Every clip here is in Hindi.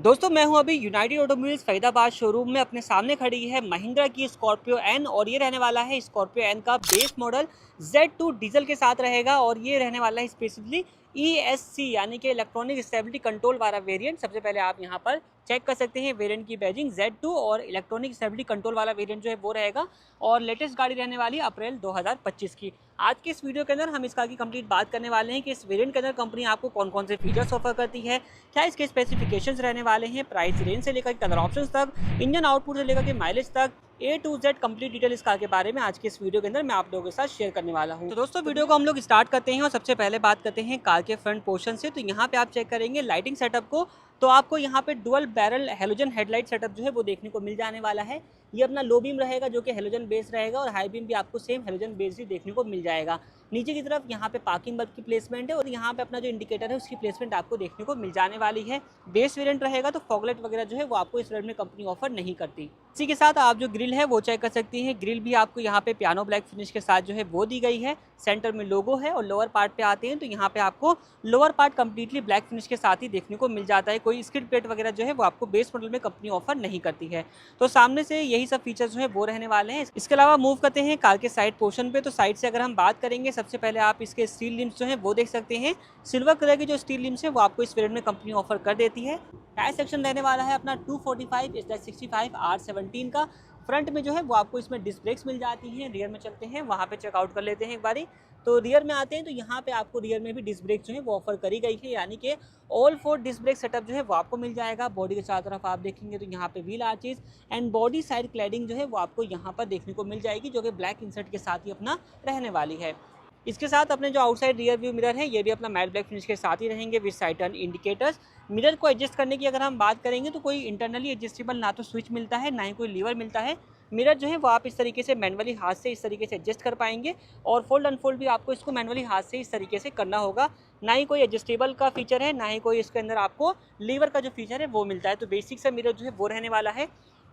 दोस्तों मैं हूं अभी यूनाइटेड ऑटोमोबाइल्स फरीदाबाद शोरूम में। अपने सामने खड़ी है महिंद्रा की स्कॉर्पियो एन और ये रहने वाला है स्कॉर्पियो एन का बेस मॉडल Z2 डीजल के साथ रहेगा और ये रहने वाला है स्पेसिफिकली ESC यानी कि इलेक्ट्रॉनिक स्टेबिलिटी कंट्रोल वाला वेरिएंट। सबसे पहले आप यहां पर चेक कर सकते हैं वेरिएंट की बैजिंग Z2 और इलेक्ट्रॉनिक स्टेबिलिटी कंट्रोल वाला वेरिएंट जो है वो रहेगा और लेटेस्ट गाड़ी रहने वाली है अप्रैल 2025 की। आज के इस वीडियो के अंदर हम इस कार की कंप्लीट बात करने वाले हैं कि इस वेरिएंट के अंदर कंपनी आपको कौन कौन से फीचर्स ऑफर करती है, क्या इसके स्पेसिफिकेशंस रहने वाले हैं, प्राइस रेंज से लेकर कलर ऑप्शंस तक, इंजन आउटपुट से लेकर के माइलेज तक, A to Z complete detail इस कार के बारे में आज के इस वीडियो के अंदर मैं आप लोगों के साथ शेयर करने वाला हूं। तो दोस्तों वीडियो को हम लोग स्टार्ट करते हैं और सबसे पहले बात करते हैं कार के फ्रंट पोर्शन से। तो यहाँ पे आप चेक करेंगे लाइटिंग सेटअप को, तो आपको यहाँ पे dual barrel halogen headlight setup जो है वो देखने को मिल जाने वाला है। ये अपना लो बीम रहेगा जो कि हेलोजन बेस रहेगा और हाई बीम भी आपको सेम हेलोजन बेस ही देखने को मिल जाएगा। नीचे की तरफ यहाँ पे पार्किंग बल्ब की प्लेसमेंट है और यहाँ पे अपना जो इंडिकेटर है उसकी प्लेसमेंट आपको देखने को मिल जाने वाली है। बेस वेरिएंट रहेगा तो फॉगलाइट वगैरह जो है वो आपको इस वेरिएंट में कंपनी ऑफर नहीं करती। इसी के साथ आप जो ग्रिल है वो चेक कर सकती हैं। ग्रिल भी आपको यहाँ पे पियानो ब्लैक फिनिश के साथ जो है वो दी गई है। सेंटर में लोगो है और लोअर पार्ट पे आते हैं तो यहाँ पे आपको lower part completely black finish के साथ ही देखने को मिल जाता है। कोई स्किड प्लेट वगैरह जो है वो आपको बेस मॉडल में कंपनी ऑफर नहीं करती है। तो सामने से यही सब फीचर्स जो है वो रहने वाले हैं। इसके अलावा मूव करते हैं कार के साइड पोर्शन पे। तो साइड से अगर हम बात करेंगे सबसे पहले आप इसके स्टील लिम्स जो है वो देख सकते हैं। सिल्वर कलर की जो स्टील लिम्स है वो आपको इस वेरिएंट में कंपनी ऑफर कर देती है। टायर सेक्शन रहने वाला है अपना 245/65 R17 का। फ्रंट में जो है वो आपको इसमें डिस्क ब्रेक्स मिल जाती हैं। रियर में चलते हैं, वहाँ पे चेकआउट कर लेते हैं एक बारी। तो रियर में आते हैं तो यहाँ पे आपको रियर में भी डिस्क ब्रेक जो है वो ऑफर करी गई है, यानी कि ऑल 4 डिस्क ब्रेक सेटअप जो है वो आपको मिल जाएगा। बॉडी के चारों तरफ आप देखेंगे तो यहाँ पे wheel arches and body side cladding जो है वो आपको यहाँ पर देखने को मिल जाएगी, जो कि ब्लैक इंसर्ट के साथ ही अपना रहने वाली है। इसके साथ अपने जो आउटसाइड रियर व्यू मिरर है ये भी अपना मैट ब्लैक फिनिश के साथ ही रहेंगे with side turn indicators. Mirror को एडजस्ट करने की अगर हम बात करेंगे तो कोई इंटरनली एडजस्टेबल ना तो स्विच मिलता है ना ही कोई लीवर मिलता है। मिरर जो है वो आप इस तरीके से मैनुअली हाथ से इस तरीके से एडजस्ट कर पाएंगे और फोल्ड अनफोल्ड भी आपको इसको मैनुअली हाथ से इस तरीके से करना होगा। ना ही कोई एडजस्टेबल का फीचर है ना ही कोई इसके अंदर आपको लीवर का जो फीचर है वो मिलता है। तो बेसिक सा मिरर जो है वो रहने वाला है।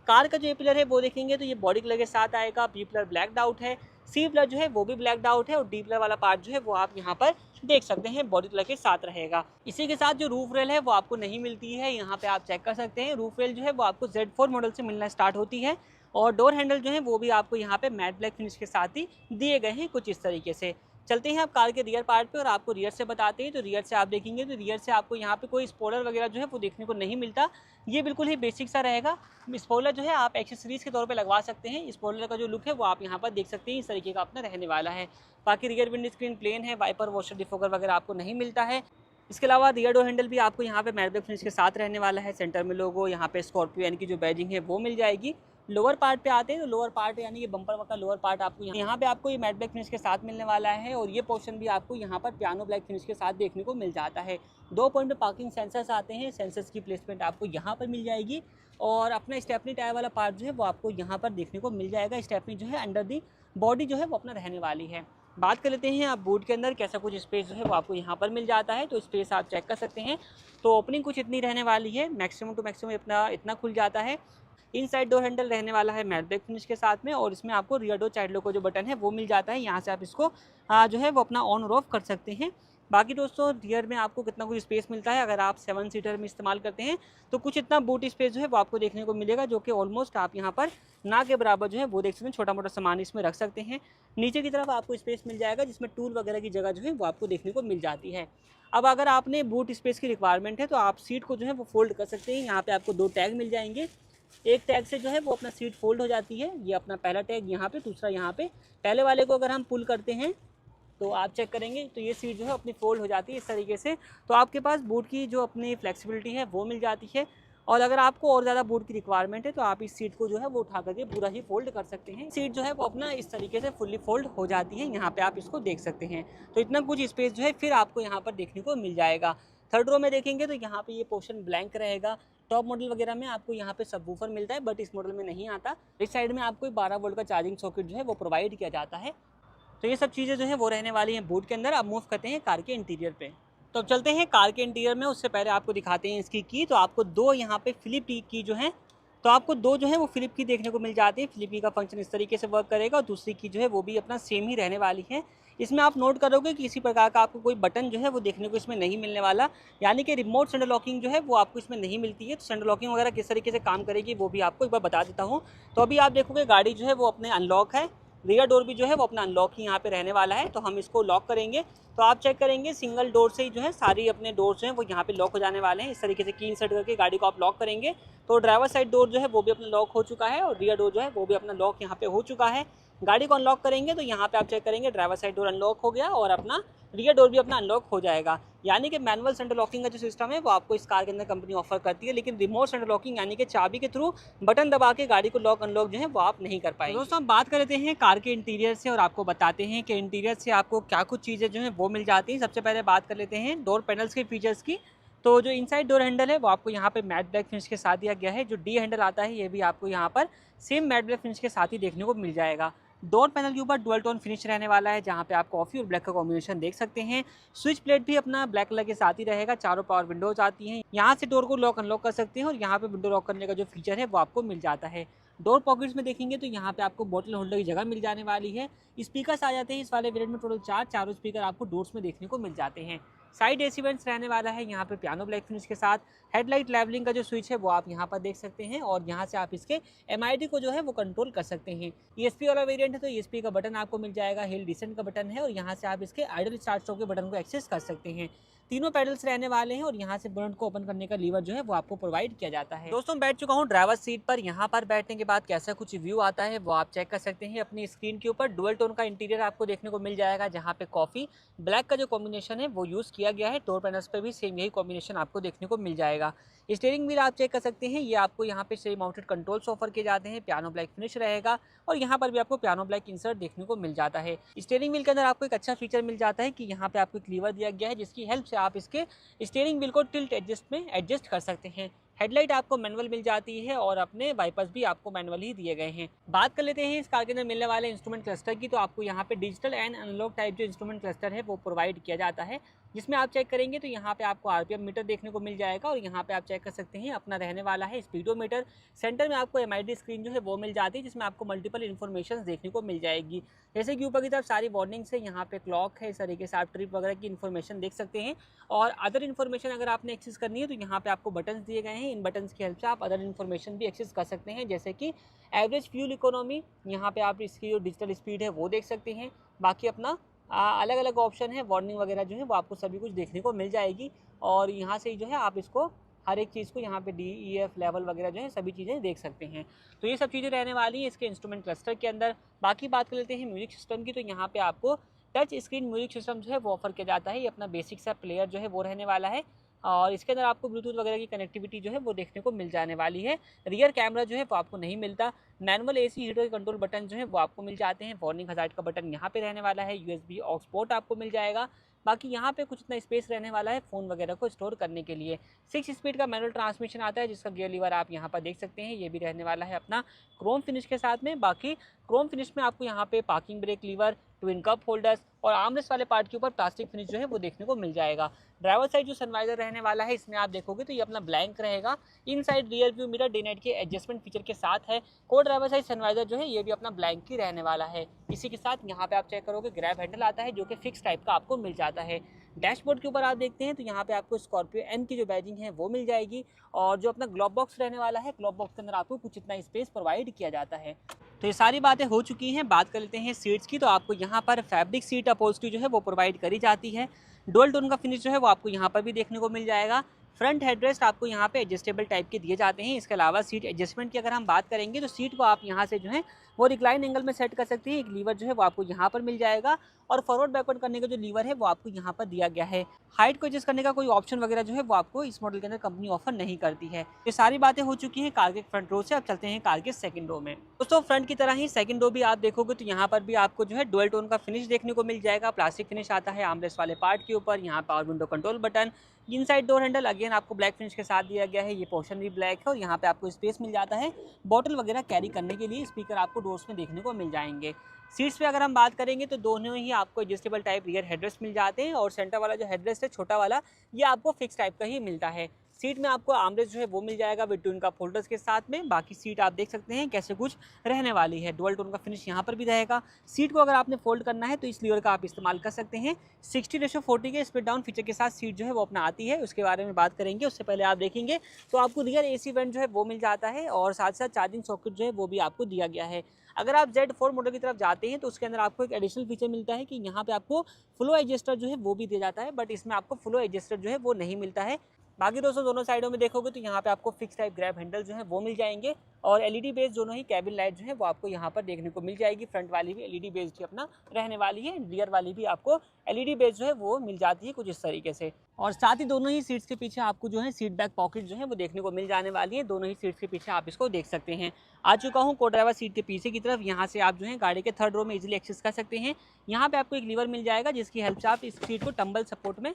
कार का जो ए पिलर है वो देखेंगे तो ये बॉडी कलर के साथ आएगा। बी पिलर ब्लैक आउट है, सी पिलर जो है वो भी ब्लैक आउट है और डी पिलर वाला पार्ट जो है वो आप यहाँ पर देख सकते हैं बॉडी कलर के साथ रहेगा। इसी के साथ जो रूफ रेल है वो आपको नहीं मिलती है। यहाँ पे आप चेक कर सकते हैं रूफ रेल जो है वो आपको Z4 मॉडल से मिलना स्टार्ट होती है और डोर हैंडल जो है वो भी आपको यहाँ पे मैट ब्लैक फिनिश के साथ ही दिए गए हैं कुछ इस तरीके से। चलते हैं आप कार के रियर पार्ट पे और आपको रियर से बताते हैं। तो रियर से आप देखेंगे तो रियर से आपको यहाँ पे कोई स्पॉइलर वगैरह जो है वो देखने को नहीं मिलता। ये बिल्कुल ही बेसिक सा रहेगा। स्पॉइलर जो है आप एक्सेसरीज के तौर पे लगवा सकते हैं। स्पॉइलर का जो लुक है वो आप यहाँ पर देख सकते हैं, इस तरीके का अपना रहने वाला है। बाकी रियर विंड स्क्रीन प्लेन है, वाइपर वॉशर डिफोगर वगैरह आपको नहीं मिलता है। इसके अलावा रियर डोर हैंडल भी आपको यहाँ पे मैट ब्लैक फिनिश के साथ रहने वाला है। सेंटर में लोगो, यहाँ पे स्कॉर्पियो एन की जो बैजिंग है वो मिल जाएगी। लोअर पार्ट पे आते हैं तो लोअर पार्ट यानी कि बम्पर का लोअर पार्ट आपको यहाँ पे आपको ये मैट ब्लैक फिनिश के साथ मिलने वाला है और ये पोर्शन भी आपको यहाँ पर पियानो ब्लैक फिनिश के साथ देखने को मिल जाता है। 2 पॉइंट पे पार्किंग सेंसर्स आते हैं। सेंसर्स की प्लेसमेंट आपको यहाँ पर मिल जाएगी और अपना स्टेपनी टायर वाला पार्ट जो है वो आपको यहाँ पर देखने को मिल जाएगा। स्टेपनी जो है अंडर दी बॉडी जो है वो अपना रहने वाली है। बात कर लेते हैं आप बूट के अंदर कैसा कुछ स्पेस जो है वो आपको यहाँ पर मिल जाता है। तो स्पेस आप चेक कर सकते हैं। तो ओपनिंग कुछ इतनी रहने वाली है, मैक्सिमम टू मैक्सिमम अपना इतना खुल जाता है। इनसाइड डोर हैंडल रहने वाला है मैट ब्लैक फिनिश के साथ में और इसमें आपको रियर डोर चाइल्ड लॉक का जो बटन है वो मिल जाता है। यहाँ से आप इसको जो है वो अपना ऑन और ऑफ कर सकते हैं। बाकी दोस्तों रियर में आपको कितना कुछ स्पेस मिलता है, अगर आप 7 सीटर में इस्तेमाल करते हैं तो कुछ इतना बूट स्पेस जो है वो आपको देखने को मिलेगा, जो कि ऑलमोस्ट आप यहाँ पर ना के बराबर जो है वो देख सकते हैं। छोटा मोटा सामान इसमें रख सकते हैं। नीचे की तरफ आपको स्पेस मिल जाएगा जिसमें टूल वगैरह की जगह जो है वो आपको देखने को मिल जाती है। अब अगर आपने बूट स्पेस की रिक्वायरमेंट है तो आप सीट को जो है वो फोल्ड कर सकते हैं। यहाँ पे आपको 2 टैग मिल जाएंगे। एक टैग से जो है वो अपना सीट फोल्ड हो जाती है। ये अपना पहला टैग यहाँ पे, दूसरा यहाँ पे। पहले वाले को अगर हम पुल करते हैं तो आप चेक करेंगे तो ये सीट जो है अपनी फोल्ड हो जाती है इस तरीके से। तो आपके पास बूट की जो अपनी फ्लेक्सिबिलिटी है वो मिल जाती है और अगर आपको और ज़्यादा बूट की रिक्वायरमेंट है तो आप इस सीट को जो है वो उठा करके पूरा ही फोल्ड कर सकते हैं। सीट जो है वो अपना इस तरीके से फुल्ली फोल्ड हो जाती है। यहाँ पे आप इसको देख सकते हैं। तो इतना कुछ स्पेस जो है फिर आपको यहाँ पर देखने को मिल जाएगा। थर्ड रो में देखेंगे तो यहाँ पे ये पोर्शन ब्लैंक रहेगा। टॉप मॉडल वगैरह में आपको यहाँ पे सबवूफर मिलता है बट इस मॉडल में नहीं आता। इस साइड में आपको 12 वोल्ट का चार्जिंग सॉकेट जो है वो प्रोवाइड किया जाता है। तो ये सब चीज़ें जो है वो रहने वाली हैं बूट के अंदर। अब मूव करते हैं कार के इंटीरियर पे। तो अब चलते हैं कार के इंटीरियर में। उससे पहले आपको दिखाते हैं इसकी की। तो आपको 2 यहाँ पे फ्लिप की जो है तो आपको दो जो है वो फ्लिप की देखने को मिल जाती है। फ्लिप की का फंक्शन इस तरीके से वर्क करेगा और दूसरी की जो है वो भी अपना सेम ही रहने वाली है। इसमें आप नोट करोगे कि किसी प्रकार का आपको कोई बटन जो है वो देखने को इसमें नहीं मिलने वाला, यानी कि रिमोट सेंटर लॉकिंग जो है वो आपको इसमें नहीं मिलती है। तो सेंटर लॉकिंग वगैरह किस तरीके से काम करेगी वो भी आपको एक बार बता देता हूँ। तो अभी आप देखोगे गाड़ी जो है वो अपने अनलॉक है, रियर डोर भी जो है वो अपना अनलॉक ही यहाँ पे रहने वाला है। तो हम इसको लॉक करेंगे तो आप चेक करेंगे सिंगल डोर से ही जो है सारी अपने डोर जो है वो यहाँ पे लॉक हो जाने वाले हैं। इस तरीके से की इंसर्ट करके गाड़ी को आप लॉक करेंगे तो ड्राइवर साइड डोर जो है वो भी अपना लॉक हो चुका है और रियर डोर जो है वो भी अपना लॉक यहाँ पे हो चुका है। गाड़ी को अनलॉक करेंगे तो यहाँ पे आप चेक करेंगे ड्राइवर साइड डोर अनलॉक हो गया और अपना रियर डोर भी अपना अनलॉक हो जाएगा। यानी कि मैनुअल सेंटर लॉकिंग का जो सिस्टम है वो आपको इस कार के अंदर कंपनी ऑफर करती है, लेकिन रिमोट सेंटर लॉकिंग यानी कि चाबी के थ्रू बटन दबा के गाड़ी को लॉक अनलॉक जो है वो आप नहीं कर पाएंगे। दोस्तों हम बात कर लेते हैं कार के इंटीरियर से और आपको बताते हैं कि इंटीरियर से आपको क्या कुछ चीज़ें जो है वो मिल जाती हैं। सबसे पहले बात कर लेते हैं डोर पैनल्स के फीचर्स की। तो जो इनसाइड डोर हैंडल है वो आपको यहाँ पे मैट ब्लैक फिनिश के साथ दिया गया है। जो डी हैंडल आता है ये भी आपको यहाँ पर सेम मैट ब्लैक फिनिश के साथ ही देखने को मिल जाएगा। डोर पैनल के ऊपर डुअल टोन फिनिश रहने वाला है, जहाँ पे आप कॉफ़ी और ब्लैक का कॉम्बिनेशन देख सकते हैं। स्विच प्लेट भी अपना ब्लैक कलर के साथ ही रहेगा। चारों पावर विंडोज आती हैं, यहाँ से डोर को लॉक अनलॉक कर सकते हैं और यहाँ पे विंडो लॉक करने का जो फीचर है वो आपको मिल जाता है। डोर पॉकेट्स में देखेंगे तो यहाँ पे आपको बोतल होल्डर की जगह मिल जाने वाली है। स्पीकर्स आ जाते हैं इस वाले वेरिएंट में टोटल चारों स्पीकर आपको डोर्स में देखने को मिल जाते हैं। साइड एसी वेंट्स रहने वाला है यहाँ पे पियानो ब्लैक फिनिश के साथ। हेडलाइट लेवलिंग का जो स्विच है वो आप यहाँ पर देख सकते हैं और यहाँ से आप इसके MID को जो है वो कंट्रोल कर सकते हैं। ESP वाला वेरिएंट है तो ESP का बटन आपको मिल जाएगा। हिल डिसेंट का बटन है और यहाँ से आप इसके आइडल स्टार्ट स्टॉप के बटन को एक्सेस कर सकते हैं। तीनों पैडल्स रहने वाले हैं और यहाँ से बोनट को ओपन करने का लीवर जो है वो आपको प्रोवाइड किया जाता है। दोस्तों बैठ चुका हूँ ड्राइवर सीट पर। यहाँ पर बैठने के बाद कैसा कुछ व्यू आता है वो आप चेक कर सकते हैं अपनी स्क्रीन के ऊपर। डुअल टोन का इंटीरियर आपको देखने को मिल जाएगा, जहाँ पे कॉफ़ी ब्लैक का जो कॉम्बिनेशन है वो यूज़ किया गया है। डोर पैनल्स पे भी सेम यही कॉम्बिनेशन आपको देखने को मिल जाएगा। स्टीयरिंग व्हील आप चेक कर सकते हैं, ये आपको यहाँ पे से माउंटेड कंट्रोल्स ऑफर किए जाते हैं। पियानो ब्लैक फिनिश रहेगा और यहाँ पर भी आपको पियानो ब्लैक इंसर्ट देखने को मिल जाता है। स्टीयरिंग व्हील के अंदर आपको एक अच्छा फीचर मिल जाता है कि यहाँ पे आपको एक लीवर दिया गया है, जिसकी हेल्प से आप इसके स्टीयरिंग व्हील को टिल्ट एडजस्ट में एडजस्ट कर सकते हैं। हेडलाइट आपको मैनुअल मिल जाती है और अपने वाइपर्स भी आपको मैनुअल ही दिए गए हैं। बात कर लेते हैं इस कार के अंदर मिलने वाले इंस्ट्रूमेंट क्लस्टर की। तो आपको यहाँ पे डिजिटल एंड एनालॉग टाइप जो इंस्ट्रूमेंट क्लस्टर है वो प्रोवाइड किया जाता है, जिसमें आप चेक करेंगे तो यहाँ पे आपको RPM मीटर देखने को मिल जाएगा और यहाँ पे आप चेक कर सकते हैं अपना रहने वाला है स्पीडोमीटर। सेंटर में आपको MID स्क्रीन जो है वो मिल जाती है, जिसमें आपको मल्टीपल इन्फॉर्मेशन देखने को मिल जाएगी। जैसे कि ऊपर की तरफ सारी वार्निंग्स है, यहाँ पे क्लॉक है, इस तरीके से आप ट्रिप वगैरह की इन्फॉर्मेशन देख सकते हैं। और अदर इन्फॉर्मेशन अगर आपने एक्सेस करनी है तो यहाँ पे आपको बटन्स दिए गए हैं। इन बटन्स की हेल्प से आप अदर इन्फॉर्मेशन भी एक्सेस कर सकते हैं, जैसे कि एवरेज फ्यूल इकोनॉमी, यहाँ पे आप इसकी जो डिजिटल स्पीड है वो देख सकते हैं। बाकी अपना अलग अलग ऑप्शन है, वार्निंग वगैरह जो है वो आपको सभी कुछ देखने को मिल जाएगी। और यहाँ से जो है आप इसको हर एक चीज़ को यहाँ पे DEF लेवल वगैरह जो है सभी चीज़ें देख सकते हैं। तो ये सब चीज़ें रहने वाली हैं इसके इंस्ट्रूमेंट क्लस्टर के अंदर। बाकी बात कर लेते हैं म्यूजिक सिस्टम की। तो यहाँ पे आपको टच स्क्रीन म्यूजिक सिस्टम जो है वो ऑफर किया जाता है। ये अपना बेसिक सा प्लेयर जो है वो रहने वाला है और इसके अंदर आपको ब्लूटूथ वगैरह की कनेक्टिविटी जो है वो देखने को मिल जाने वाली है। रियर कैमरा जो है वो आपको नहीं मिलता। Manual AC heater control button जो है वो आपको मिल जाते हैं। वार्निंग हजार्ड का बटन यहाँ पे रहने वाला है। USB ऑक्स पोर्ट आपको मिल जाएगा। बाकी यहाँ पे कुछ इतना स्पेस रहने वाला है फ़ोन वगैरह को स्टोर करने के लिए। 6 स्पीड का मैनुअल ट्रांसमिशन आता है, जिसका गियर लीवर आप यहाँ पर देख सकते हैं। ये भी रहने वाला है अपना क्रोम फिनिश के साथ में। बाकी क्रोम फिनिश में आपको यहाँ पे parking brake lever, twin cup holders और आर्मरेस्ट वाले पार्ट के ऊपर प्लास्टिक फिनिश जो है वो देखने को मिल जाएगा। ड्राइवर साइड जो सनवाइजर रहने वाला है इसमें आप देखोगे तो ये अपना ब्लैंक रहेगा। Inside rear view mirror day night के एडजस्टमेंट फीचर के साथ है। को ड्राइवर साइड सनवाइजर जो है ये भी अपना ब्लैंक ही रहने वाला है। इसी के साथ यहाँ पे आप चेक करोगे ग्रैब हैंडल आता है, जो कि फिक्स टाइप का आपको मिल जाता है। डैशबोर्ड के ऊपर आप देखते हैं तो यहाँ पे आपको स्कॉर्पियो एन की जो बैजिंग है वो मिल जाएगी। और जो अपना ग्लोब बॉक्स रहने वाला है, ग्लोब बॉक्स के अंदर आपको कुछ इतना स्पेस प्रोवाइड किया जाता है। तो ये सारी बातें हो चुकी हैं। बात कर लेते हैं सीट्स की। तो आपको यहाँ पर फैब्रिक सीट अपहोल्स्ट्री जो है वो प्रोवाइड करी जाती है। डुअल टोन का फिनिश जो है वो आपको यहाँ पर भी देखने को मिल जाएगा। फ्रंट हेडरेस्ट आपको यहाँ पे एडजस्टेबल टाइप के दिए जाते हैं। इसके अलावा सीट एडजस्टमेंट की अगर हम बात करेंगे तो सीट को आप यहाँ से जो है वो रिक्लाइन एंगल में सेट कर सकते हैं। एक लीवर जो है वो आपको यहाँ पर मिल जाएगा और फॉरवर्ड बैकवर्ड करने का जो लीवर है वो आपको यहाँ पर दिया गया है। हाइट को एडजस्ट करने का कोई ऑप्शन वगैरह जो है वो आपको इस मॉडल के अंदर कंपनी ऑफर नहीं करती है। ये सारी बातें हो चुकी हैं कार के फ्रंट रो से। अब चलते हैं कार के सेकंड रो में। दोस्तों फ्रंट की तरह ही सेकंड रो भी आप देखोगे तो यहाँ पर भी आपको जो है डुअल टोन का फिनिश देखने को मिल जाएगा। प्लास्टिक फिनिश आता है आर्मरेस्ट वाले पार्ट के ऊपर। यहाँ power window control button, inside door handle again आपको ब्लैक फिनिश के साथ दिया गया है। ये पोर्शन भी ब्लैक है और यहाँ पे आपको स्पेस मिल जाता है बॉटल वगैरह कैरी करने के लिए। स्पीकर आपको डोर्स में देखने को मिल जाएंगे। सीट्स पे अगर हम बात करेंगे तो दोनों ही आपको एडजस्टेबल टाइप रियर हेडरेस्ट मिल जाते हैं और सेंटर वाला जो हेडरेस्ट है छोटा वाला, ये आपको फिक्स टाइप का ही मिलता है। सीट में आपको आर्मरेस्ट जो है वो मिल जाएगा विद ट्विन कप होल्डर्स के साथ में। बाकी सीट आप देख सकते हैं कैसे कुछ रहने वाली है। डुअल टोन का फिनिश यहाँ पर भी रहेगा। सीट को अगर आपने फोल्ड करना है तो इस लीवर का आप इस्तेमाल कर सकते हैं। 60:40 के स्प्लिट डाउन फीचर के साथ सीट जो है वो अपना आती है, उसके बारे में बात करेंगे। उससे पहले आप देखेंगे तो आपको रियर AC वेंट जो है वो मिल जाता है और साथ साथ चार्जिंग सॉकेट जो है वो भी आपको दिया गया है। अगर आप Z4 मॉडल की तरफ जाते हैं तो उसके अंदर आपको एक एडिशनल फीचर मिलता है कि यहाँ पे आपको फ्लो एडजस्टर जो है वो भी दिया जाता है, बट इसमें आपको फ्लो एडजस्टर जो है वो नहीं मिलता है। बाकी दोस्तों दोनों साइडों में देखोगे तो यहाँ पे आपको फिक्स टाइप ग्रैब हैंडल जो है वो मिल जाएंगे और LED बेस दोनों ही कैबिन लाइट जो है वो आपको यहाँ पर देखने को मिल जाएगी। फ्रंट वाली भी LED बेस की अपना रहने वाली है, रियर वाली भी आपको LED बेस जो है वो मिल जाती है कुछ इस तरीके से। और साथ ही दोनों ही सीट्स के पीछे आपको जो है सीट बैक पॉकेट जो है वो देखने को मिल जाने वाली है। दोनों ही सीट्स के पीछे आप इसको देख सकते हैं। आ चुका हूँ को ड्राइवर सीट के पीछे की तरफ। यहाँ से आप जो है गाड़ी के थर्ड रो में इजीली एक्सेस कर सकते हैं। यहाँ पे आपको एक लीवर मिल जाएगा जिसकी हेल्प से आप इस सीट को टम्बल सपोर्ट में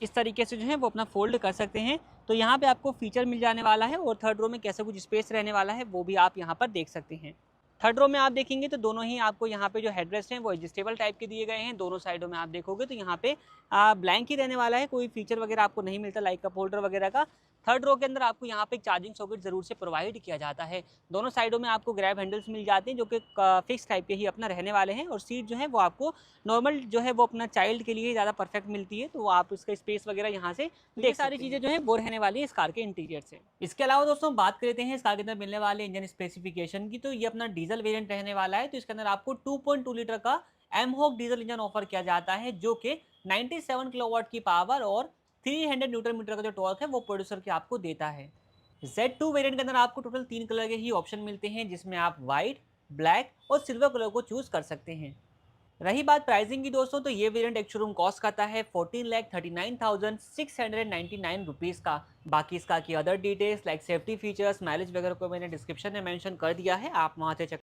इस तरीके से जो है वो अपना फोल्ड कर सकते हैं। तो यहाँ पे आपको फीचर मिल जाने वाला है और थर्ड रो में कैसा कुछ स्पेस रहने वाला है वो भी आप यहाँ पर देख सकते हैं। थर्ड रो में आप देखेंगे तो दोनों ही आपको यहाँ पे जो हेडरेस्ट हैं वो एडजस्टेबल टाइप के दिए गए हैं। दोनों साइडों में आप देखोगे तो यहाँ पे ब्लैंक ही रहने वाला है, कोई फीचर वगैरह आपको नहीं मिलता लाइक कप होल्डर वगैरह का। थर्ड रो के अंदर आपको यहाँ पे चार्जिंग सॉकेट जरूर से प्रोवाइड किया जाता है। दोनों साइडों में आपको ग्रैब हैंडल्स मिल जाते हैं जो कि फिक्स टाइप के ही अपना रहने वाले हैं। और सीट जो है वो आपको नॉर्मल जो है वो अपना चाइल्ड के लिए ज़्यादा परफेक्ट मिलती है, तो आप इसका स्पेस वगैरह यहाँ से देख सारी चीज़ें जो है वो रहने वाली है इस कार के इंटीरियर से। इसके अलावा दोस्तों बात करते हैं इस कार के अंदर मिलने वाले इंजन स्पेसिफिकेशन की, तो ये अपना डीजल वेरिएंट रहने वाला है। तो इसके अंदर आपको 2.2 लीटर का एमहॉक डीजल इंजन ऑफर किया जाता है जो कि 97 किलोवाट की पावर और 300 न्यूटन मीटर का जो टॉर्क है वो प्रोड्यूसर के आपको देता है। Z2 वेरिएंट के अंदर आपको टोटल 3 कलर के ही ऑप्शन मिलते हैं जिसमें आप व्हाइट, ब्लैक और सिल्वर कलर को चूज कर सकते हैं। रही बात प्राइसिंग की दोस्तों, तो ये वेरिएंट एक शोरूम कॉस्ट करता है 14,39,699 रुपीज़ का। बाकी इसका की other details like safety features, mileage वगैरह को मैंने डिस्क्रिप्शन में मेंशन कर दिया है, आप वहाँ से चेक